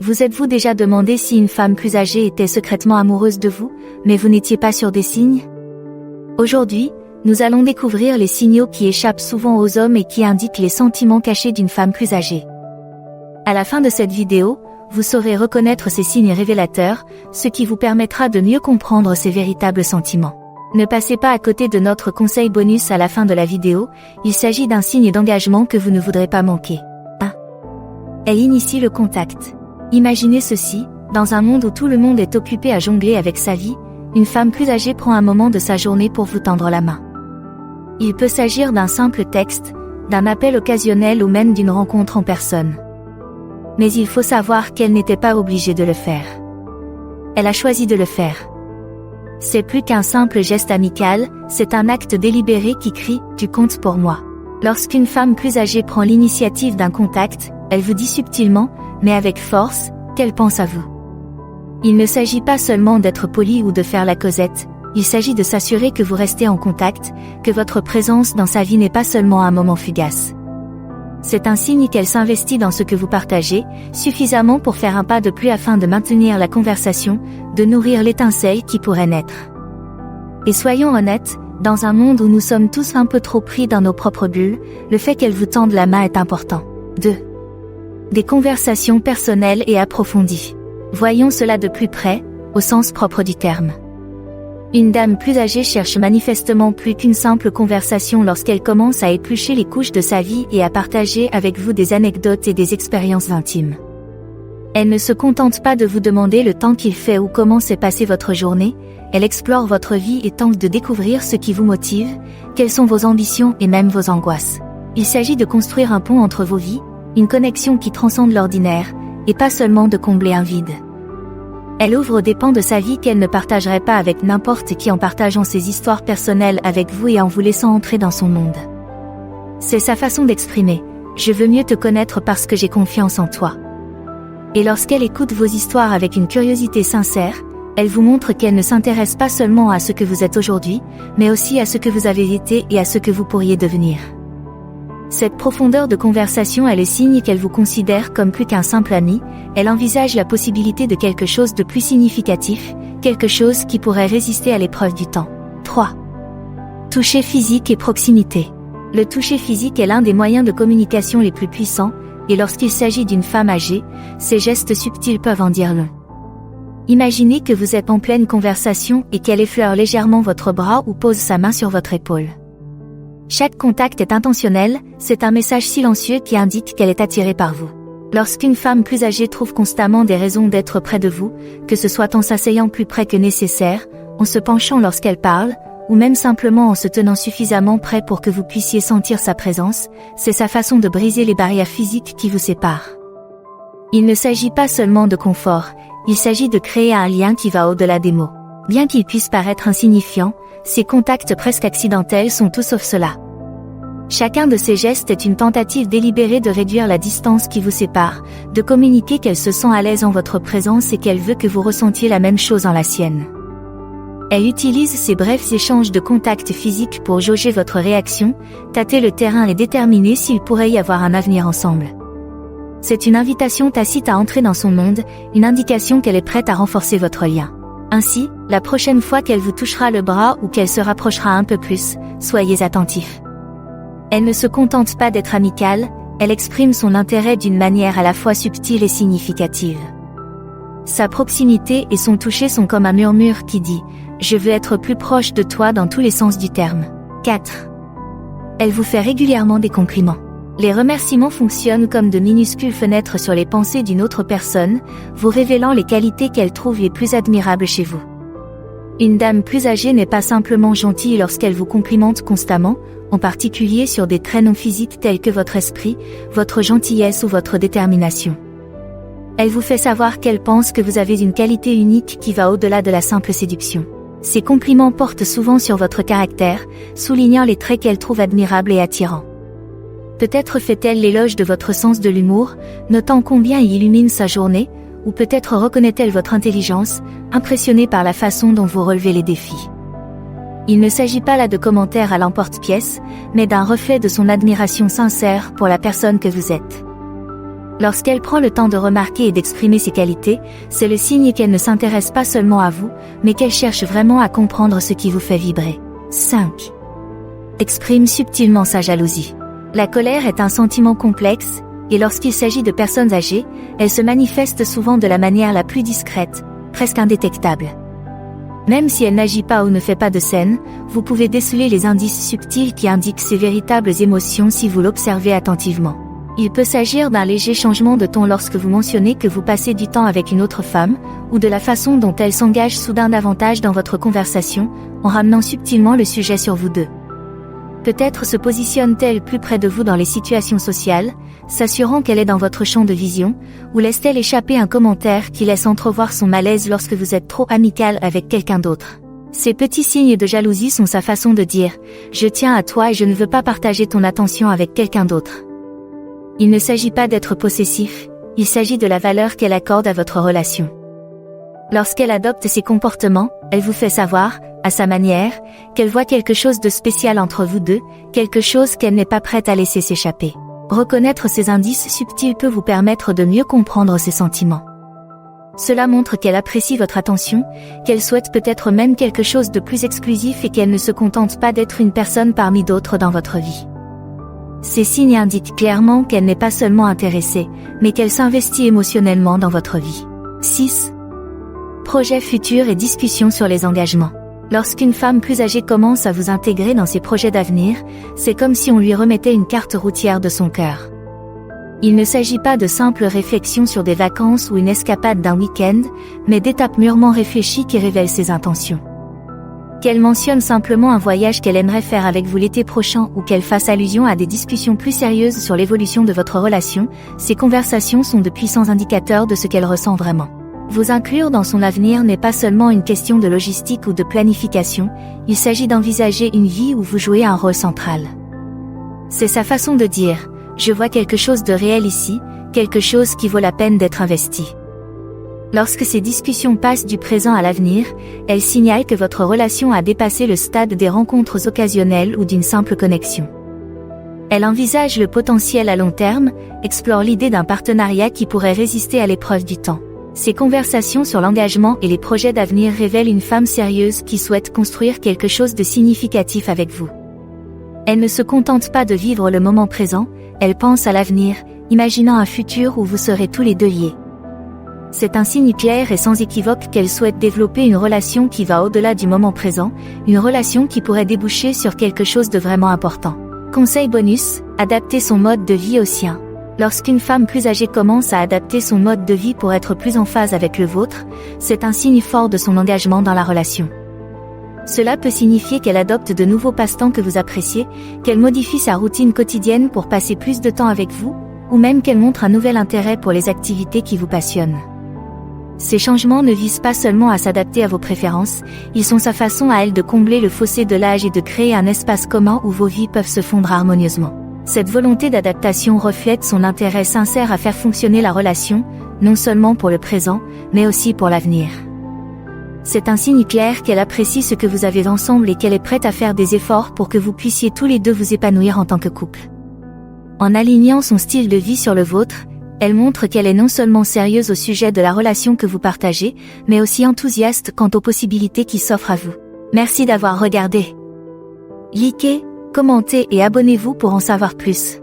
Vous êtes-vous déjà demandé si une femme plus âgée était secrètement amoureuse de vous, mais vous n'étiez pas sûr des signes? Aujourd'hui, nous allons découvrir les signaux qui échappent souvent aux hommes et qui indiquent les sentiments cachés d'une femme plus âgée. À la fin de cette vidéo, vous saurez reconnaître ces signes révélateurs, ce qui vous permettra de mieux comprendre ses véritables sentiments. Ne passez pas à côté de notre conseil bonus à la fin de la vidéo, il s'agit d'un signe d'engagement que vous ne voudrez pas manquer. 1. Elle initie le contact. Imaginez ceci, dans un monde où tout le monde est occupé à jongler avec sa vie, une femme plus âgée prend un moment de sa journée pour vous tendre la main. Il peut s'agir d'un simple texte, d'un appel occasionnel ou même d'une rencontre en personne. Mais il faut savoir qu'elle n'était pas obligée de le faire. Elle a choisi de le faire. C'est plus qu'un simple geste amical, c'est un acte délibéré qui crie « Tu comptes pour moi ». Lorsqu'une femme plus âgée prend l'initiative d'un contact, elle vous dit subtilement, mais avec force, qu'elle pense à vous. Il ne s'agit pas seulement d'être poli ou de faire la causette, il s'agit de s'assurer que vous restez en contact, que votre présence dans sa vie n'est pas seulement un moment fugace. C'est un signe qu'elle s'investit dans ce que vous partagez, suffisamment pour faire un pas de plus afin de maintenir la conversation, de nourrir l'étincelle qui pourrait naître. Et soyons honnêtes, dans un monde où nous sommes tous un peu trop pris dans nos propres bulles, le fait qu'elle vous tende la main est important. 2. Des conversations personnelles et approfondies. Voyons cela de plus près, au sens propre du terme. Une dame plus âgée cherche manifestement plus qu'une simple conversation lorsqu'elle commence à éplucher les couches de sa vie et à partager avec vous des anecdotes et des expériences intimes. Elle ne se contente pas de vous demander le temps qu'il fait ou comment s'est passée votre journée, elle explore votre vie et tente de découvrir ce qui vous motive, quelles sont vos ambitions et même vos angoisses. Il s'agit de construire un pont entre vos vies, une connexion qui transcende l'ordinaire, et pas seulement de combler un vide. Elle ouvre aux dépens de sa vie qu'elle ne partagerait pas avec n'importe qui en partageant ses histoires personnelles avec vous et en vous laissant entrer dans son monde. C'est sa façon d'exprimer « Je veux mieux te connaître parce que j'ai confiance en toi ». Et lorsqu'elle écoute vos histoires avec une curiosité sincère, elle vous montre qu'elle ne s'intéresse pas seulement à ce que vous êtes aujourd'hui, mais aussi à ce que vous avez été et à ce que vous pourriez devenir. Cette profondeur de conversation est le signe qu'elle vous considère comme plus qu'un simple ami, elle envisage la possibilité de quelque chose de plus significatif, quelque chose qui pourrait résister à l'épreuve du temps. 3. Toucher physique et proximité. Le toucher physique est l'un des moyens de communication les plus puissants, et lorsqu'il s'agit d'une femme âgée, ces gestes subtils peuvent en dire long. Imaginez que vous êtes en pleine conversation et qu'elle effleure légèrement votre bras ou pose sa main sur votre épaule. Chaque contact est intentionnel, c'est un message silencieux qui indique qu'elle est attirée par vous. Lorsqu'une femme plus âgée trouve constamment des raisons d'être près de vous, que ce soit en s'asseyant plus près que nécessaire, en se penchant lorsqu'elle parle, ou même simplement en se tenant suffisamment près pour que vous puissiez sentir sa présence, c'est sa façon de briser les barrières physiques qui vous séparent. Il ne s'agit pas seulement de confort, il s'agit de créer un lien qui va au-delà des mots. Bien qu'ils puissent paraître insignifiants, ces contacts presque accidentels sont tout sauf cela. Chacun de ces gestes est une tentative délibérée de réduire la distance qui vous sépare, de communiquer qu'elle se sent à l'aise en votre présence et qu'elle veut que vous ressentiez la même chose en la sienne. Elle utilise ces brefs échanges de contacts physiques pour jauger votre réaction, tâter le terrain et déterminer s'il pourrait y avoir un avenir ensemble. C'est une invitation tacite à entrer dans son monde, une indication qu'elle est prête à renforcer votre lien. Ainsi, la prochaine fois qu'elle vous touchera le bras ou qu'elle se rapprochera un peu plus, soyez attentifs. Elle ne se contente pas d'être amicale, elle exprime son intérêt d'une manière à la fois subtile et significative. Sa proximité et son toucher sont comme un murmure qui dit « Je veux être plus proche de toi dans tous les sens du terme ». 4. Elle vous fait régulièrement des compliments. Les remerciements fonctionnent comme de minuscules fenêtres sur les pensées d'une autre personne, vous révélant les qualités qu'elle trouve les plus admirables chez vous. Une dame plus âgée n'est pas simplement gentille lorsqu'elle vous complimente constamment, en particulier sur des traits non physiques tels que votre esprit, votre gentillesse ou votre détermination. Elle vous fait savoir qu'elle pense que vous avez une qualité unique qui va au-delà de la simple séduction. Ces compliments portent souvent sur votre caractère, soulignant les traits qu'elle trouve admirables et attirants. Peut-être fait-elle l'éloge de votre sens de l'humour, notant combien il illumine sa journée, ou peut-être reconnaît-elle votre intelligence, impressionnée par la façon dont vous relevez les défis. Il ne s'agit pas là de commentaires à l'emporte-pièce, mais d'un reflet de son admiration sincère pour la personne que vous êtes. Lorsqu'elle prend le temps de remarquer et d'exprimer ses qualités, c'est le signe qu'elle ne s'intéresse pas seulement à vous, mais qu'elle cherche vraiment à comprendre ce qui vous fait vibrer. 5. Exprime subtilement sa jalousie. La colère est un sentiment complexe, et lorsqu'il s'agit de personnes âgées, elle se manifeste souvent de la manière la plus discrète, presque indétectable. Même si elle n'agit pas ou ne fait pas de scène, vous pouvez déceler les indices subtils qui indiquent ses véritables émotions si vous l'observez attentivement. Il peut s'agir d'un léger changement de ton lorsque vous mentionnez que vous passez du temps avec une autre femme, ou de la façon dont elle s'engage soudain davantage dans votre conversation, en ramenant subtilement le sujet sur vous deux. Peut-être se positionne-t-elle plus près de vous dans les situations sociales, s'assurant qu'elle est dans votre champ de vision, ou laisse-t-elle échapper un commentaire qui laisse entrevoir son malaise lorsque vous êtes trop amical avec quelqu'un d'autre. Ces petits signes de jalousie sont sa façon de dire « Je tiens à toi et je ne veux pas partager ton attention avec quelqu'un d'autre ». Il ne s'agit pas d'être possessif, il s'agit de la valeur qu'elle accorde à votre relation. Lorsqu'elle adopte ces comportements, elle vous fait savoir, à sa manière, qu'elle voit quelque chose de spécial entre vous deux, quelque chose qu'elle n'est pas prête à laisser s'échapper. Reconnaître ces indices subtils peut vous permettre de mieux comprendre ses sentiments. Cela montre qu'elle apprécie votre attention, qu'elle souhaite peut-être même quelque chose de plus exclusif et qu'elle ne se contente pas d'être une personne parmi d'autres dans votre vie. Ces signes indiquent clairement qu'elle n'est pas seulement intéressée, mais qu'elle s'investit émotionnellement dans votre vie. 6. Projets futurs et discussions sur les engagements. Lorsqu'une femme plus âgée commence à vous intégrer dans ses projets d'avenir, c'est comme si on lui remettait une carte routière de son cœur. Il ne s'agit pas de simples réflexions sur des vacances ou une escapade d'un week-end, mais d'étapes mûrement réfléchies qui révèlent ses intentions. Qu'elle mentionne simplement un voyage qu'elle aimerait faire avec vous l'été prochain ou qu'elle fasse allusion à des discussions plus sérieuses sur l'évolution de votre relation, ces conversations sont de puissants indicateurs de ce qu'elle ressent vraiment. Vous inclure dans son avenir n'est pas seulement une question de logistique ou de planification, il s'agit d'envisager une vie où vous jouez un rôle central. C'est sa façon de dire « Je vois quelque chose de réel ici, quelque chose qui vaut la peine d'être investi ». Lorsque ces discussions passent du présent à l'avenir, elles signalent que votre relation a dépassé le stade des rencontres occasionnelles ou d'une simple connexion. Elle envisage le potentiel à long terme, explore l'idée d'un partenariat qui pourrait résister à l'épreuve du temps. Ces conversations sur l'engagement et les projets d'avenir révèlent une femme sérieuse qui souhaite construire quelque chose de significatif avec vous. Elle ne se contente pas de vivre le moment présent, elle pense à l'avenir, imaginant un futur où vous serez tous les deux liés. C'est un signe clair et sans équivoque qu'elle souhaite développer une relation qui va au-delà du moment présent, une relation qui pourrait déboucher sur quelque chose de vraiment important. Conseil bonus, adapter son mode de vie au sien. Lorsqu'une femme plus âgée commence à adapter son mode de vie pour être plus en phase avec le vôtre, c'est un signe fort de son engagement dans la relation. Cela peut signifier qu'elle adopte de nouveaux passe-temps que vous appréciez, qu'elle modifie sa routine quotidienne pour passer plus de temps avec vous, ou même qu'elle montre un nouvel intérêt pour les activités qui vous passionnent. Ces changements ne visent pas seulement à s'adapter à vos préférences, ils sont sa façon à elle de combler le fossé de l'âge et de créer un espace commun où vos vies peuvent se fondre harmonieusement. Cette volonté d'adaptation reflète son intérêt sincère à faire fonctionner la relation, non seulement pour le présent, mais aussi pour l'avenir. C'est un signe clair qu'elle apprécie ce que vous avez ensemble et qu'elle est prête à faire des efforts pour que vous puissiez tous les deux vous épanouir en tant que couple. En alignant son style de vie sur le vôtre, elle montre qu'elle est non seulement sérieuse au sujet de la relation que vous partagez, mais aussi enthousiaste quant aux possibilités qui s'offrent à vous. Merci d'avoir regardé. Likez, commentez et abonnez-vous pour en savoir plus.